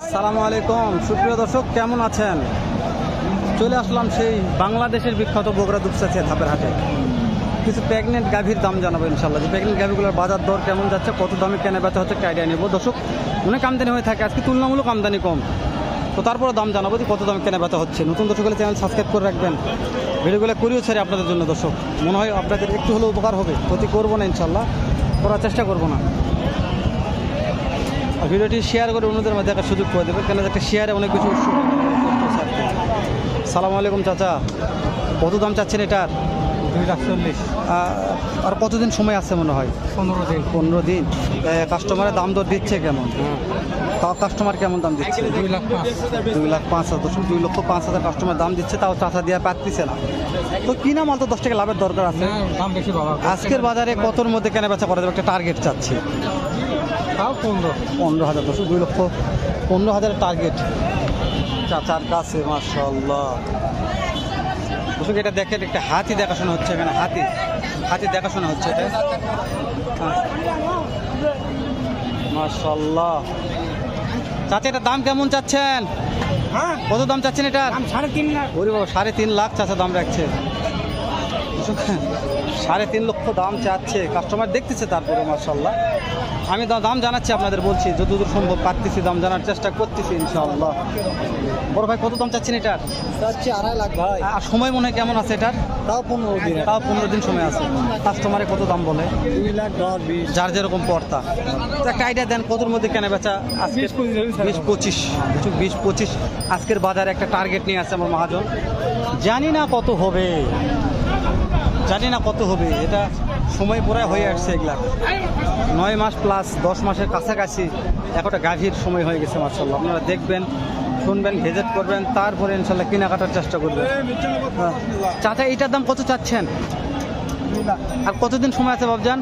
আসসালামু আলাইকুম সুপ্রিয় দর্শক, কেমন আছেন? চলে আসলাম সেই বাংলাদেশের বিখ্যাত বগুড়া দুপচাচিয়া ধাপের হাটে। কিছু প্রেগনেন্ট গাভীর দাম জানাবো ইনশাল্লাহ। যে প্রেগনেন্ট গাভীগুলোর বাজার দর কেমন যাচ্ছে, কত দামে কেনা বেচা হচ্ছে একটা আইডিয়া নেব। দর্শক, অনেক আমদানি হয়ে থাকে, আজকে তুলনামূলক আমদানি কম, তো তারপরে দাম জানাবো যে কত দামে কেনা বেচা হচ্ছে। নতুন দর্শক হলে চ্যানেল সাবস্ক্রাইব করে রাখবেন, ভিডিওগুলো করিও ছাড়ি আপনাদের জন্য। দর্শক, মনে হয় আপনাদের একটু হলেও উপকার হবে, ক্ষতি করবো না ইনশাল্লাহ, করার চেষ্টা করবো না। আর ভিডিওটি শেয়ার করে অন্যদের মধ্যে দেখার সুযোগ করে দেবেন, কেন একটা শেয়ারে অনেক কিছু। সালামু আলাইকুম চাচা, কত দাম চাচ্ছেন এটার? 2,40,000। আর কতদিন সময় আছে মনে হয়? 15 দিন। 15 দিন। কাস্টমারের দাম দর দিচ্ছে কেমন? তাও কাস্টমার কেমন দাম দিচ্ছে? 2,05,000। 2,05,000। 2,05,000 কাস্টমার দাম দিচ্ছে, তাও চাচা দিয়ে পাচ্ছিছে না। তো কিনা মাল তো 10 টাকা লাভের দরকার আছে। দাম বেশি বাবা। আজকের বাজারে কতর মধ্যে কেনা বেচা করা যাবে একটা টার্গেট চাচ্ছি? তাও 15,000। 2,15,000 টার্গেট চাচার কাছে। মাশাআল্লাহ দর্শক, এটা দেখেন, একটা হাতি দেখাশোনা হচ্ছে এখানে। হাতি দেখাশোনা হচ্ছে এটা। মাশাআল্লাহ চাচা, এটার দাম কেমন চাচ্ছেন? কত দাম চাচ্ছেন এটার? 3.5 লাখ। ওরে বাবা, 3.5 লাখ চাচা দাম রাখছে। 3.5 লক্ষ দাম চাচ্ছে, কাস্টমার দেখতেছে। তারপরে মাশাআল্লাহ আমি দাম জানাচ্ছি আপনাদের, বলছি যতদূর সম্ভব পারতেছি, দাম জানার চেষ্টা করতেছি ইনশাআল্লাহ। বড় ভাই, কত দাম চাচ্ছেন এটার? চাচ্ছি 2.5 লাখ ভাই। আর সময় মনে হয় কেমন আছে এটার? তাও 15 দিন। তাও 15 দিন সময় আছে। কাস্টমারে কত দাম বলে? 2 লাখ 10 20। যার যেরকম পড়তা, তো একটা আইডিয়া দেন কতর মধ্যে কেনা বেচা? 20-25। 20-25 আজকের বাজারে একটা টার্গেট নিয়ে আসছে আমার মহাজন। জানি না কত হবে, এটা সময় পুরাই হয়ে আসছে। এগুলা 9 মাস প্লাস 10 মাসের কাছাকাছি একটা গাভীর সময় হয়ে গেছে। মাশাআল্লাহ, আপনারা দেখবেন, শুনবেন, ভিজিট করবেন, তারপরে ইনশাল্লাহ কেনাকাটার চেষ্টা করবেন। চাচা, এইটার দাম কত চাচ্ছেন? আর কতদিন সময় আছে বাবজান?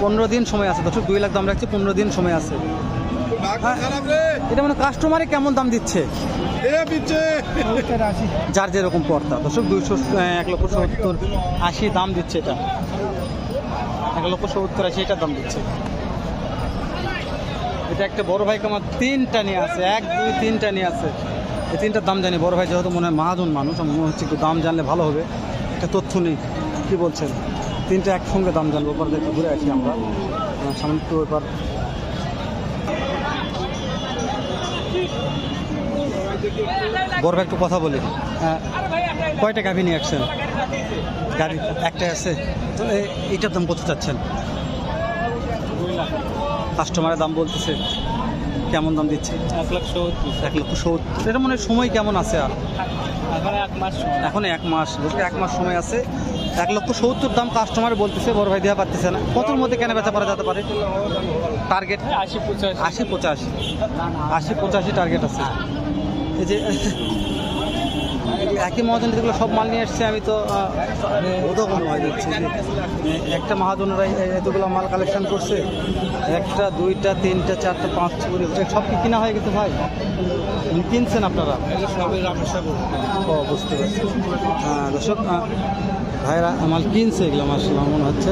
15 দিন সময় আছে। দর্শক, 2 লাখ দাম রাখছে, 15 দিন সময় আছে। এটা মানে কাস্টমারে কেমন দাম দিচ্ছে? যার যেরকম পড়তা। দর্শক, 1,70,80 দাম দিচ্ছে। এটা 1,70,80 এটার দাম দিচ্ছে। এটা একটা বড় ভাই আমার 3টা নিয়ে আছে, 1 2 3টা নিয়ে আছে। এই 3টার দাম জানি। বড় ভাই যেহেতু মনে হয় মহাজন মানুষ, আমার মনে হচ্ছে একটু দাম জানলে ভালো হবে। একটা তথ্য নেই, কি বলছেন? 3টা একসঙ্গে দাম জানবো। ওপর দেখে ঘুরে আসি আমরা সামনে একটু। এবার বড় ভাই একটু কথা বলি। কয়টা গাভী নিয়ে আসছেন? গাভী একটাই আছে। তো এইটার দাম কত চাচ্ছেন? কাস্টমারের দাম বলতেছে কেমন দাম দিচ্ছে? 1,70,000। 1,70,000। এটা মনে হয় সময় কেমন আছে? আর এখন 1 মাস। 1 মাস সময় আছে। 1,70,000 দাম কাস্টমার বলতেছে, বড় ভাই দেওয়া পারতেছে না। কতর মধ্যে কেনা বেচা করা যেতে পারে? টার্গেট 80-85 টার্গেট আছে। এই যে একই মহাজন যেগুলো সব মাল নিয়ে এসছে, আমি তো বোধগম্য হয়ে যাচ্ছি যে একটা মহাজনেরা এতগুলো মাল কালেকশন করছে। 1টা 2টা 3টা 4টা 5টা করে সব কি কিনা হয়ে গেছে ভাই? কিনছেন আপনারা? ও, বুঝতে পারছি। দর্শক, ভাইরা মাল কিনছে এগুলো, মাশাআল্লাহ মনে হচ্ছে।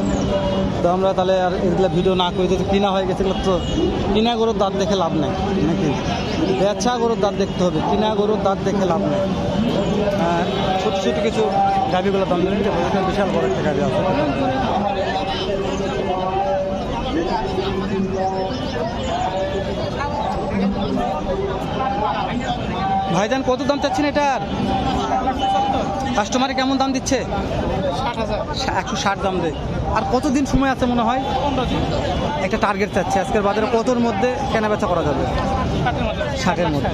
তো আমরা তাহলে আর এগুলো ভিডিও না করি, তো কিনা হয়ে গেছে এগুলো। তো কিনা গরুর দাঁত দেখে লাভ নেই নাকি? বেচা গরুর দাঁত দেখতে হবে, কিনা গরুর দাঁত দেখে লাভ নেই। ছোটো ছোটো কিছু গাড়িগুলোর দাম দেবেন, বিশাল বড় একটা গাড়ি আছে। ভাইজান, কত দাম চাচ্ছেন এটার? কাস্টমারে কেমন দাম দিচ্ছে? 160 দাম দেয়। আর কতদিন সময় আছে মনে হয়? 15 দিন। একটা টার্গেট চাচ্ছে আজকের বাজারে কতর মধ্যে কেনা বেচা করা যাবে? 60-এর মধ্যে।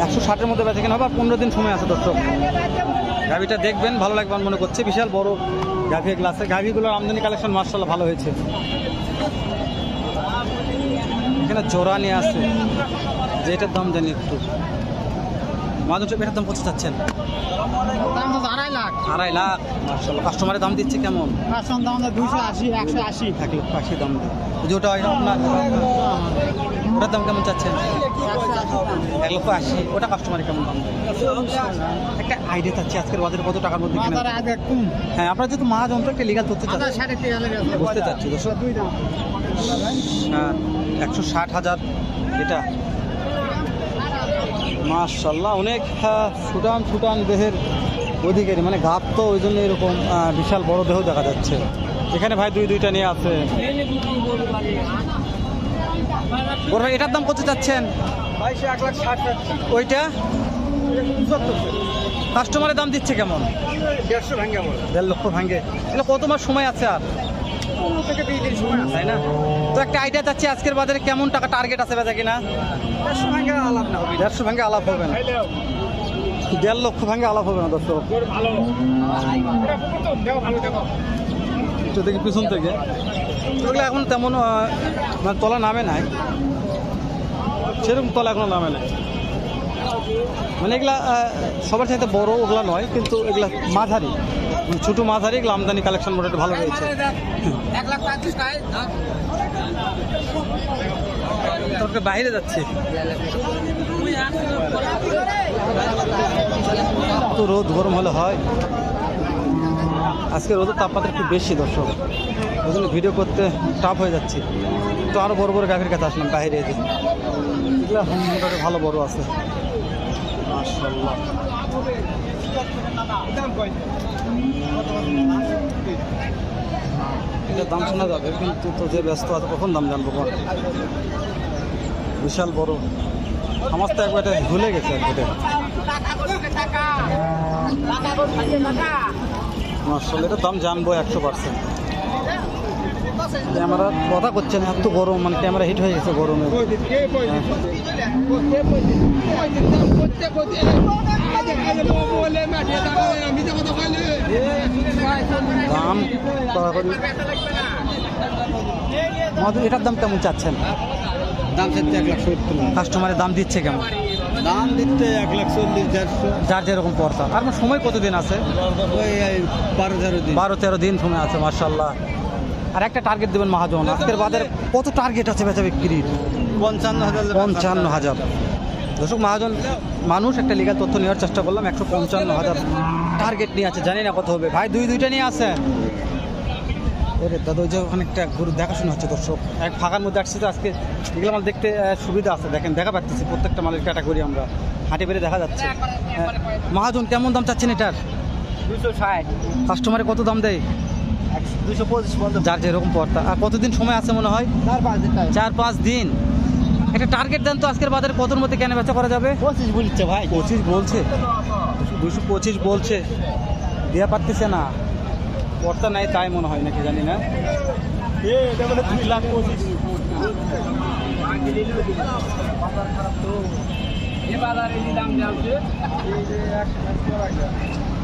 160-এর মধ্যে বেচা কেনা হবে। আর 15 দিন সময় আছে। দর্শক, গাভিটা দেখবেন, ভালো লাগবে মনে করছে। বিশাল বড় গাভি এগুলো আছে। গাভিগুলোর আমদানি কালেকশন মাশাআল্লাহ ভালো হয়েছে। এখানে জোড়া নিয়ে আছে, যে এটার দাম জানি একটু। মাদুর এটার দাম কত চাচ্ছেন? দাম তো 2.5 লাখ। 2.5 লাখ। মাশাআল্লাহ, কাস্টমারের দাম দিচ্ছে কেমন? কাস্টমার দাম 280, 180। 1,80,000 দাম দেয়। যেটা আপনার ওটার দাম কেমন চাচ্ছেন? 1,80,000। ওটা কাস্টমারে কেমন দাম দেয়? একটা আইডিয়া চাচ্ছি আজকের বাজারে কত টাকার মধ্যে কিনা। হ্যাঁ, আপনার যেহেতু মহাজন তো একটা লিগাল তথ্য চাচ্ছি, বুঝতে চাচ্ছি। 160,000 এটা মাশাআল্লাহ, অনেক সুটান দেহের অধিকারী, মানে ঘাত তো ওই জন্য এরকম বিশাল বড় দেহ দেখা যাচ্ছে। এখানে ভাই দুইটা নিয়ে আছে। বড় ভাই, এটার দাম কত চাচ্ছেন? 1,60,000 ওইটা কাস্টমারের দাম দিচ্ছে কেমন? 150 ভাঙ্গা বলে 1.5 লক্ষ ভাঙ্গে। এগুলো কত মাস সময় আছে আর? 15 থেকে 20 দিন সময় আছে। তাই না? তো একটা আইডিয়া চাচ্ছি আজকের বাজারে কেমন টাকা টার্গেট আছে বেচা কিনা? 150 ভাঙ্গা আলাপ না হবে। 150 ভাঙ্গে আলাপ হবে না, 1.5 লক্ষ ভাঙ্গে আলাপ হবে না দর্শক। ভালো এটা তো দেখো, ভালো দেখো একটু দেখি পিছন থেকে, এগুলো এখন তেমন মানে তলা নামে নাই, সেরকম তলা এখনো নামে নাই। মানে এগুলা সবার চাইতে বড় ওগুলা নয়, কিন্তু এগুলা মাঝারি, মানে ছোটো মাঝারি, এগুলো আমদানি কালেকশন মোটামুটি ভালো রয়েছে। 1,35,000 টাকা তোকে বাইরে যাচ্ছে তো, রোদ গরম হলে হয়। আজকে রোদের তাপমাত্রা একটু বেশি দর্শক, ওই জন্য ভিডিও করতে টাফ হয়ে যাচ্ছে। তো আরও বড় বড় গাভীর কাছে আসলাম বাইরে, এসে এগুলো মোটামুটি ভালো বড় আছে মাশাআল্লাহ। এটার দাম শোনা যাবে, কিন্তু তো যে ব্যস্ত আছে কখন দাম জানবো কোন। বিশাল বড়, আমার তো একবার এটা ভুলে গেছে একবারে। মাশাআল্লাহ, এটার দাম জানবো 100%। ক্যামেরা কথা করছে না, এত গরম, মানে ক্যামেরা হিট হয়ে গেছে গরমে। দাম এটার দাম কেমন চাচ্ছেন? দাম চাচ্ছে 1,70,000। কাস্টমারের দাম দিচ্ছে কেমন? দাম দিতে 1,40,000 যার যেরকম পড়তা। আর আমার সময় কতদিন আছে? ওই 12-13 দিন। 12-13 দিন সময় আছে মাশাআল্লাহ। আর একটা টার্গেট দেবেন মহাজন, আজকের বাজারে কত টার্গেট আছে বেচা বিক্রির? 55,000। 55,000। দর্শক, মহাজন মানুষ, একটা লিগাল তথ্য নেওয়ার চেষ্টা করলাম, 155,000 টার্গেট নিয়ে আছে, জানি না কত হবে। ভাই দুইটা নিয়ে আছে। ওরে দাদা, ওই যে ওখানে একটা গরু দেখাশোনা হচ্ছে দর্শক, এক ফাঁকার মধ্যে আসছি তো আজকে, এগুলো মাল দেখতে সুবিধা আছে। দেখেন, দেখা পাচ্ছি প্রত্যেকটা মালের ক্যাটাগরি আমরা হাঁটে বেড়ে দেখা যাচ্ছে। মহাজন কেমন দাম চাচ্ছেন এটার? 260। কাস্টমারে কত দাম দেয়? 225 যার যেরকম পড়তা। আর কতদিন সময় আছে মনে হয়? 4-5 দিন। 4-5 দিন। একটা টার্গেট দেন তো, আজকের বাজারে কতর মধ্যে কেনা বেচা করা যাবে? 25 বলছে ভাই। 25 বলছে, 225 বলছে, দেওয়া পারতেছে না। পড়তা নাই তাই মনে হয়, নাকি জানি না। এটা বলে 2,25,000।